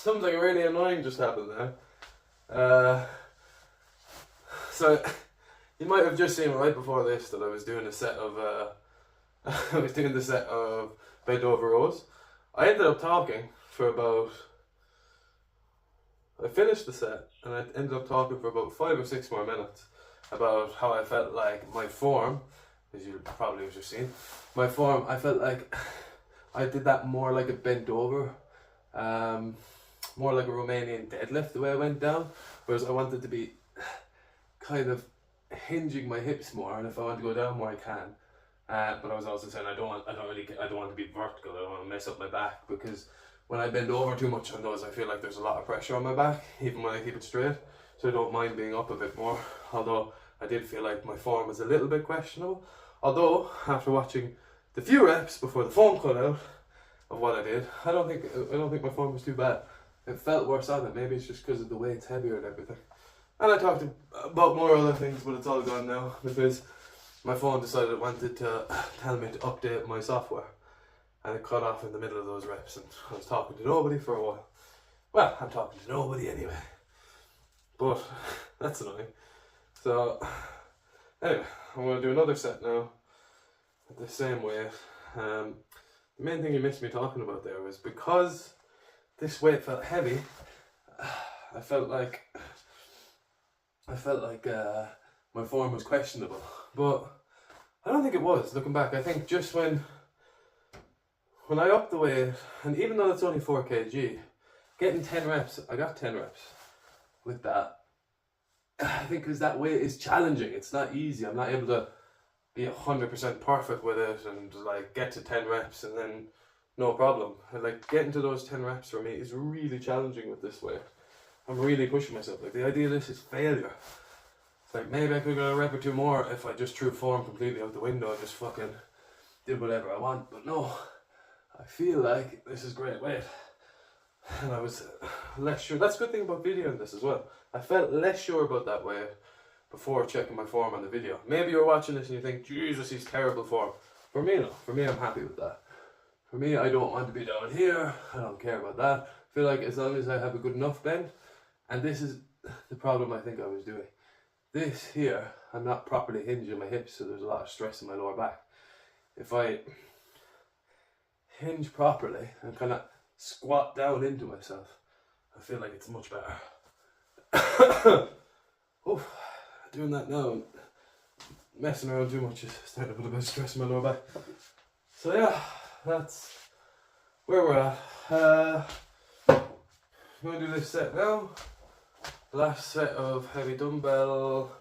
something really annoying just happened there. So you might have just seen right before this that I was doing a set of I was doing the set of bent over rows. I ended up talking for about. I finished the set and I ended up talking for about 5 or 6 more minutes about how I felt like my form, as you probably have just seen, my form. I felt like I did that more like a bent over, more like a Romanian deadlift the way I went down, whereas I wanted to be kind of hinging my hips more, and if I want to go down more I can. But I was also saying I don't want to be vertical. I don't want to mess up my back, because when I bend over too much on those, I feel like there's a lot of pressure on my back, even when I keep it straight. So I don't mind being up a bit more. Although I did feel like my form was a little bit questionable. Although after watching the few reps before the foam cut out of what I did, I don't think my form was too bad. It felt worse on it. Maybe it's just because of the weight's heavier and everything. And I talked about more other things, but it's all gone now because my phone decided it wanted to tell me to update my software, and it cut off in the middle of those reps, and I was talking to nobody for a while. Well, I'm talking to nobody anyway, but that's annoying. So anyway, I'm going to do another set now at the same weight. The main thing you missed me talking about there was because this weight felt heavy, I felt like my form was questionable, but I don't think it was. Looking back, I think just when I upped the weight, and even though it's only 4 kg, getting 10 reps, I got 10 reps with that. I think because that weight is challenging. It's not easy. I'm not able to be 100% perfect with it and like get to 10 reps and then no problem. And like getting to those 10 reps for me is really challenging with this weight. I'm really pushing myself. Like the idea of this is failure. It's like maybe I could go a rep or 2 more if I just threw form completely out the window and just fucking did whatever I want. But no, I feel like this is great weight. And I was less sure. That's a good thing about videoing this as well. I felt less sure about that weight before checking my form on the video. Maybe you're watching this and you think, Jesus, he's terrible form. For me, no. For me, I'm happy with that. For me, I don't want to be down here. I don't care about that. I feel like as long as I have a good enough bend, and this is the problem I think I was doing. This here, I'm not properly hinging my hips, so there's a lot of stress in my lower back. If I hinge properly and kind of squat down into myself, I feel like it's much better. Oof, doing that now, messing around too much is starting to put a bit of stress in my lower back. So yeah, that's where we're at. I'm going to do this set now. Last set of heavy dumbbell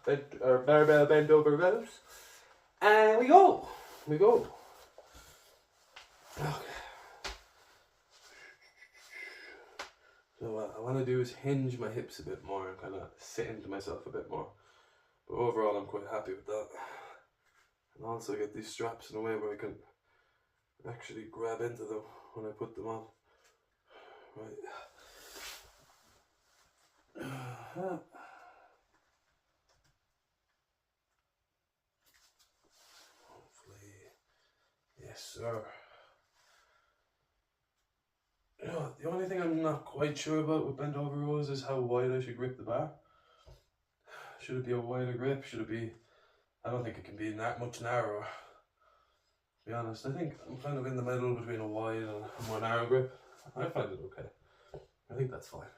barbell bent over rows, and we go. Okay. So what I want to do is hinge my hips a bit more and kind of sit into myself a bit more. But overall, I'm quite happy with that. And also get these straps in a way where I can actually grab into them when I put them on. Right. Hopefully, yes sir. You know, the only thing I'm not quite sure about with bent over rows is how wide I should grip the bar. Should it be a wider grip? Should it be? I don't think it can be much narrower. To be honest, I think I'm kind of in the middle between a wide and a more narrow grip. I find it okay. I think that's fine.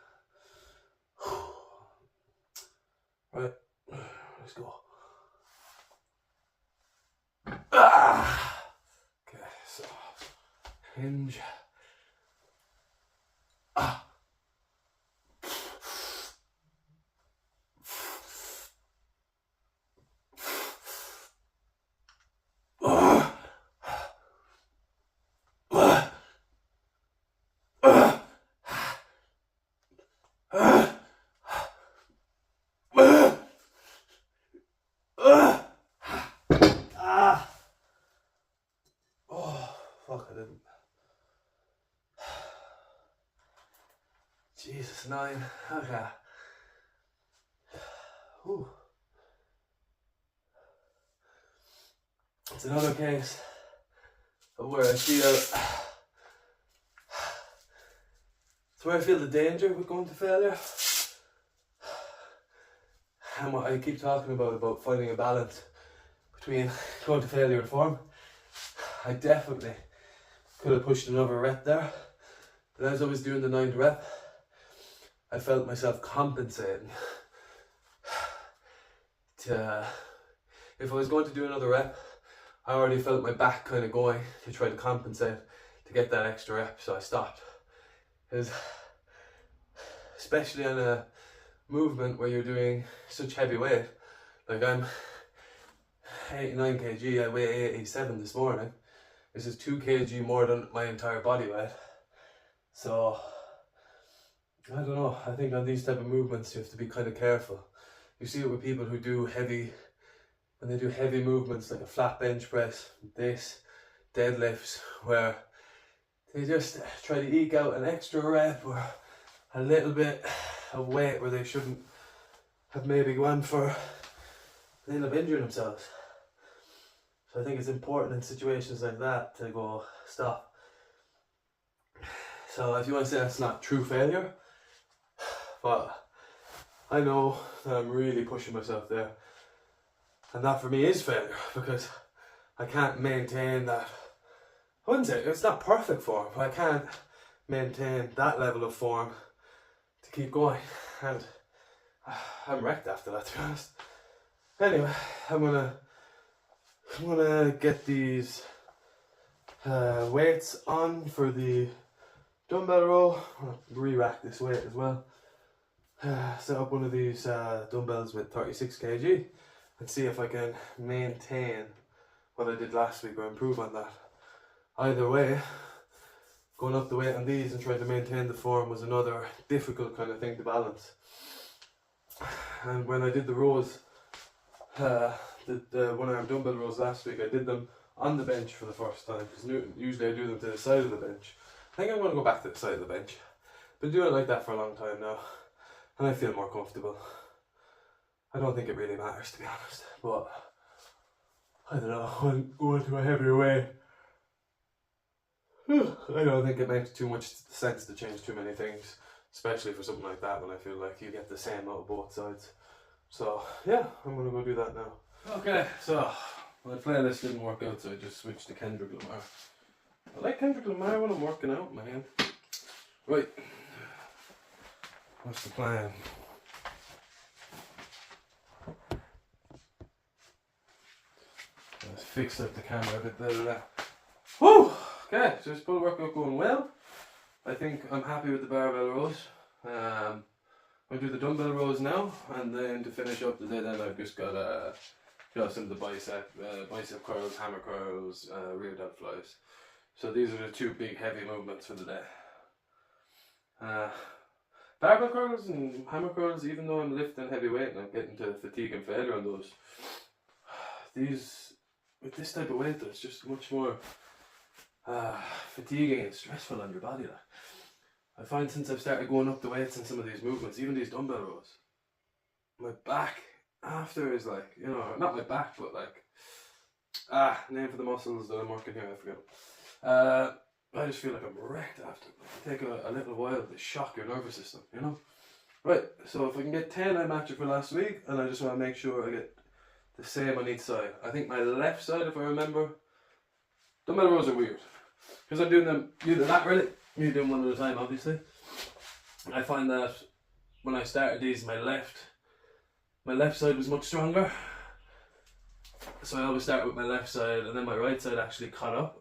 Right, let's go. Okay, so hinge. Fuck, I didn't. Jesus, 9. Okay. Whew. It's another case of where I feel it's where I feel the danger with going to failure, and what I keep talking about finding a balance between going to failure and form, I definitely could have pushed another rep there. But as I was doing the 9th rep, I felt myself compensating to, if I was going to do another rep, I already felt my back kind of going to try to compensate to get that extra rep, so I stopped. Because especially on a movement where you're doing such heavy weight, like I'm 89 kg, I weigh 87 this morning. This is 2 kg more than my entire body weight. So I don't know, I think on these type of movements you have to be kind of careful. You see it with people who do heavy, when they do heavy movements like a flat bench press, this, deadlifts, where they just try to eke out an extra rep or a little bit of weight where they shouldn't have maybe gone for, they end up injuring themselves. So I think it's important in situations like that to go, stop. So if you want to say that's not true failure, but I know that I'm really pushing myself there. And that for me is failure, because I can't maintain that. I wouldn't say it's not perfect form, but I can't maintain that level of form to keep going. And I'm wrecked after that, to be honest. Anyway, I'm gonna get these weights on for the dumbbell row. I'm gonna re-rack this weight as well. Set up one of these dumbbells with 36 kg and see if I can maintain what I did last week or improve on that. Either way, going up the weight on these and trying to maintain the form was another difficult kind of thing to balance. And when I did the rows, the one-arm dumbbell rows last week, I did them on the bench for the first time, because usually I do them to the side of the bench. I think I'm going to go back to the side of the bench. Been doing it like that for a long time now, and I feel more comfortable. I don't think it really matters, to be honest, but I don't know, when going to a heavier weight, I don't think it makes too much sense to change too many things, especially for something like that when I feel like you get the same out of both sides. So yeah, I'm going to go do that now. Okay, so my playlist didn't work out, so I just switched to Kendrick Lamar. I like Kendrick Lamar when I'm working out, man. Right, what's the plan? Let's fix up the camera a bit better. Woo! Okay, so this pull workout going well. I think I'm happy with the barbell rows. I'll do the dumbbell rows now, and then to finish up the day, then I've just got some of the bicep curls, hammer curls, rear delt flies. So these are the two big heavy movements for the day. Barbell curls and hammer curls, even though I'm lifting heavy weight and I'm getting to fatigue and failure on those, with this type of weight, it's just much more fatiguing and stressful on your body. Like, I find since I've started going up the weights in some of these movements, even these dumbbell rows, my back after is like, you know, not my back, but like, name for the muscles that I'm working here, I forget. I just feel like I'm wrecked after. It take a little while to shock your nervous system, you know? Right, so if I can get 10, I match it for last week, and I just want to make sure I get the same on each side. I think my left side, if I remember, dumbbell rows are weird, because I'm doing them unilaterally. You're doing one at a time, obviously. I find that when I started these, my left side was much stronger. So I always start with my left side, and then my right side actually caught up.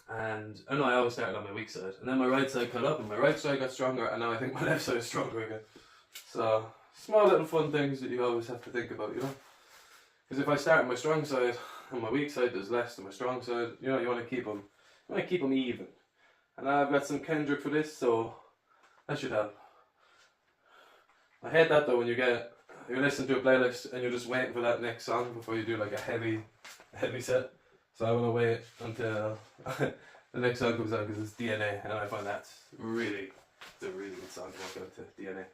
And I always started on my weak side, and then my right side caught up, and my right side got stronger, and now I think my left side is stronger again. So small little fun things that you always have to think about, you know. Because if I start on my strong side and my weak side does less than my strong side, you know, you want to keep them even. And I've got some Kendrick for this, so that should help. I hate that though, when you're listening to a playlist and you're just waiting for that next song before you do like a heavy set. So I want to wait until the next song comes out, because it's DNA, and I find it's a really good song to work out to, DNA.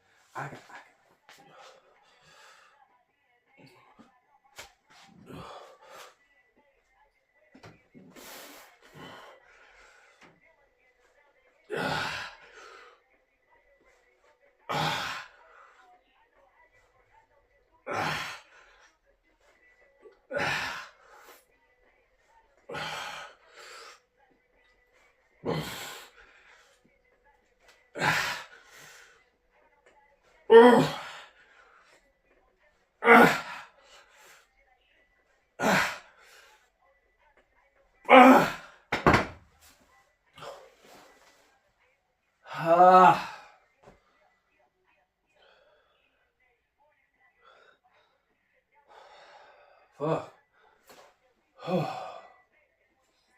Fuck.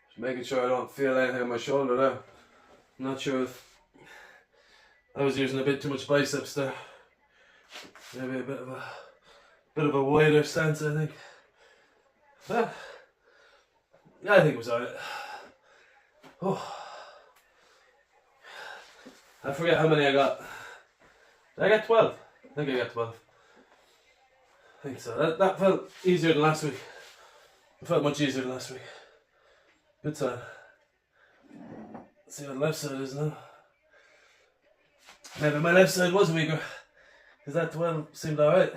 Just making sure I don't feel anything on my shoulder there. I'm not sure if I was using a bit too much biceps there. Maybe a bit of a wider stance, I think. But yeah, I think it was alright. Oh. I forget how many I got. Did I get 12? I think I got 12. I think so. That felt easier than last week. It felt much easier than last week. Good sign. Let's see what the left side is now. Maybe my left side was weaker, because that 12 seemed alright.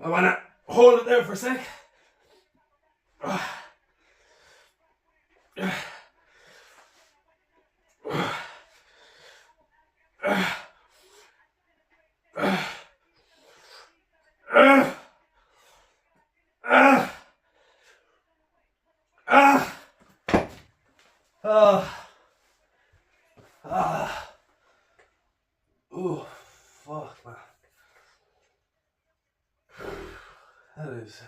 I wanna hold it there for a sec. Oh, fuck, man. That is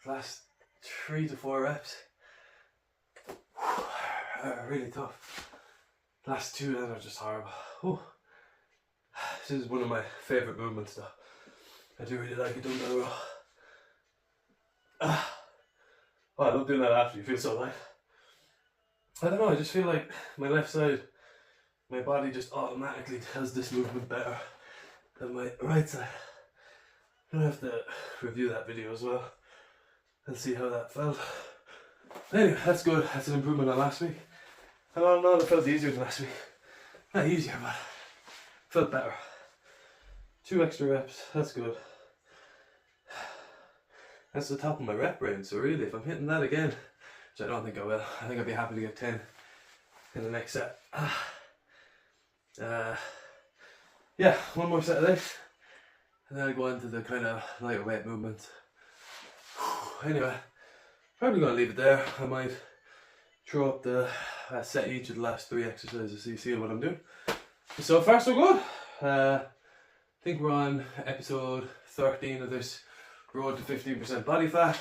last 3 to 4 reps. Really tough. Last 2 then are just horrible. Ooh. This is one of my favourite movements though. I do really like a dumbbell row. Oh, I love doing that after, you feel so light. I don't know, I just feel like my left side, my body just automatically does this movement better than my right side. I'm gonna have to review that video as well and see how that felt. Anyway, that's good. That's an improvement on last week. I don't know, it felt easier than last week. Not easier, but felt better. 2 extra reps, that's good. That's the top of my rep range, so really if I'm hitting that again, which I don't think I will, I think I'll be happy to get 10 in the next set. Yeah, 1 more set of this, and then I'll go into the kind of lighter weight movements. Anyway, probably going to leave it there. I might throw up the set each of the last 3 exercises so you see what I'm doing. So far so good. I think we're on episode 13 of this road to 15% body fat.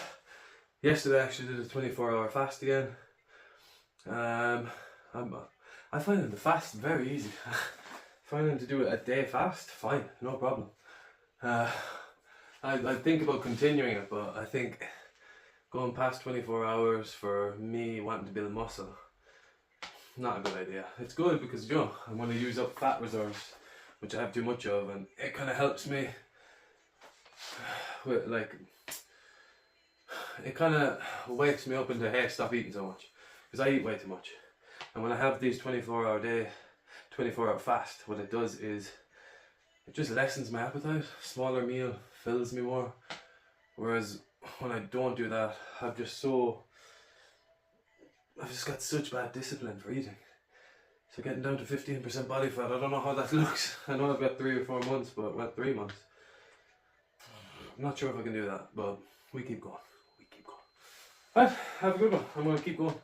Yesterday I actually did a 24-hour fast again. I find the fast very easy. Finding to do it a day fast, fine, no problem. I think about continuing it, but I think going past 24 hours for me wanting to build muscle, not a good idea. It's good because, you know, I'm going to use up fat reserves, which I have too much of, and it kind of helps me with, like, it kind of wakes me up into, hey, stop eating so much, because I eat way too much. And when I have these 24-hour fast, what it does is it just lessens my appetite. Smaller meal fills me more, whereas when I don't do that, I've just got such bad discipline for eating. So getting down to 15% body fat, I don't know how that looks. I know I've got 3 or 4 months, but well, 3 months. I'm not sure if I can do that, but we keep going. Right, have a good one. I'm going to keep going.